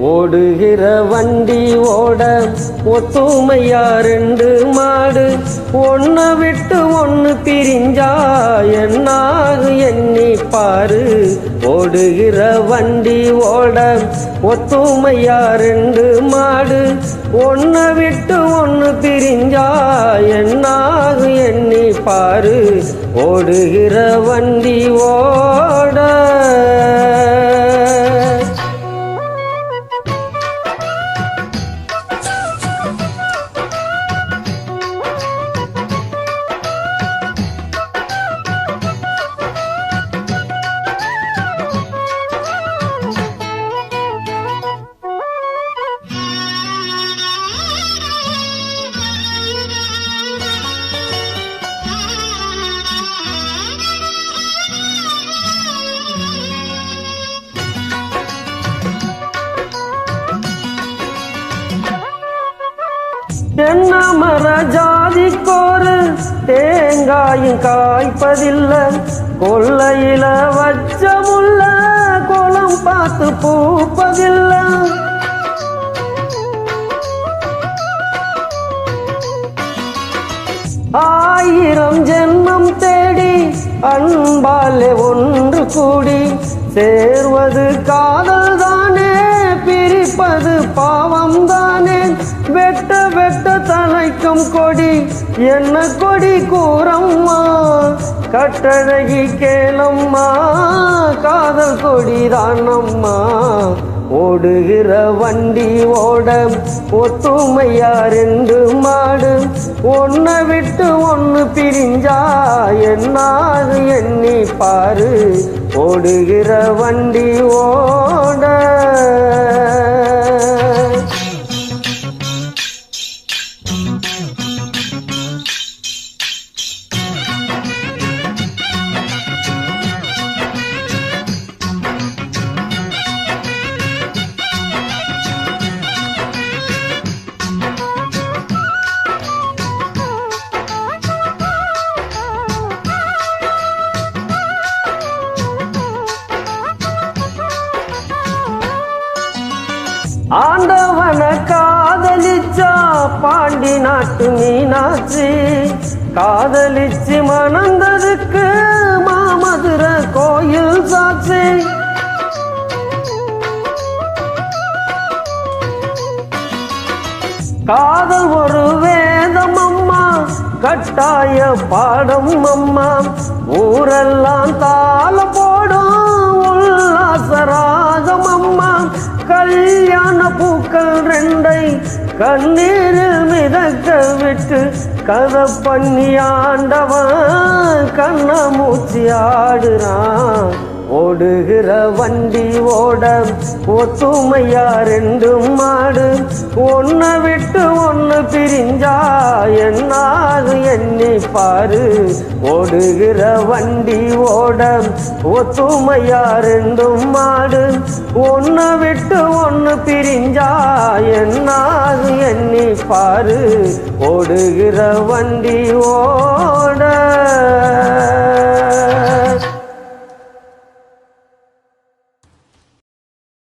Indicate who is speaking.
Speaker 1: ஓடுகிற வண்டி ஓட ஒத்துமையா ரெண்டு மாடு ஒன்ன விட்டு ஒன்னு பிரிஞ்சா என்னாகு எண்ணி பாரு. ஓடுகிற வண்டி ஓட ஒத்துமையா ரெண்டு மாடு ஒன்ன விட்டு ஒன்னு பிரிஞ்சா என்னாகு எண்ணி பாரு. ஓடுகிற வண்டி ஓட தென்ன மர ஜாதிக்கோரு தேங்காயும் காய்ப்பதில்ல கொல்லையில வச்ச முள்ள கோலம் பார்த்து பூப்பதில்ல. ஆயிரம் ஜென்மம் தேடி அன்பாலே ஒன்று கூடி சேர்வது காதல் தானே, பிரிப்பது பாவம் தானே. வெட்ட வெட்ட தலைக்கும் கொடி என்ன கொடி கூறம்மா, கட்டழகி கேளம்மா காதல் கொடி தானம்மா. ஓடுகிற வண்டி ஓட ஒத்துமையா ரெண்டு மாடு ஒன்ன விட்டு ஒன்னு பிரிஞ்சா என்னாது எண்ணி பாரு. ஓடுகிற வண்டி ஓட ஆண்டவன காதலிச்சா பாண்டி நாட்டு மீனாட்சி, காதலிச்சு மணந்ததுக்கு மாமதுர கோயில் சாட்சி. காதல் ஒரு வேதம் அம்மா, கட்டாய பாடம் அம்மா. ஊரெல்லாம் தாள போடும் உல்லாசராகம் அம்மா. கல்யாண பூக்கள் ரெண்டை கண்ணீரில் மிதக்க விட்டு கதை பண்ணி ஆண்டவன் கண்ண மூச்சி ஆடுறான். ஓடுகிற வண்டி ஓட ஒத்துமையா ரெண்டு மாடு ஒன்ன விட்டு ஒன்னு பிரிஞ்சா என்னாது எண்ணி பாரு. ஓடுகிற வண்டி ஓட ஒத்துமையா ரெண்டு மாடு ஒன்ன விட்டு ஒன்னு பிரிஞ்சா என்னாது எண்ணி பாரு. ஓடுகிற வண்டி ஓ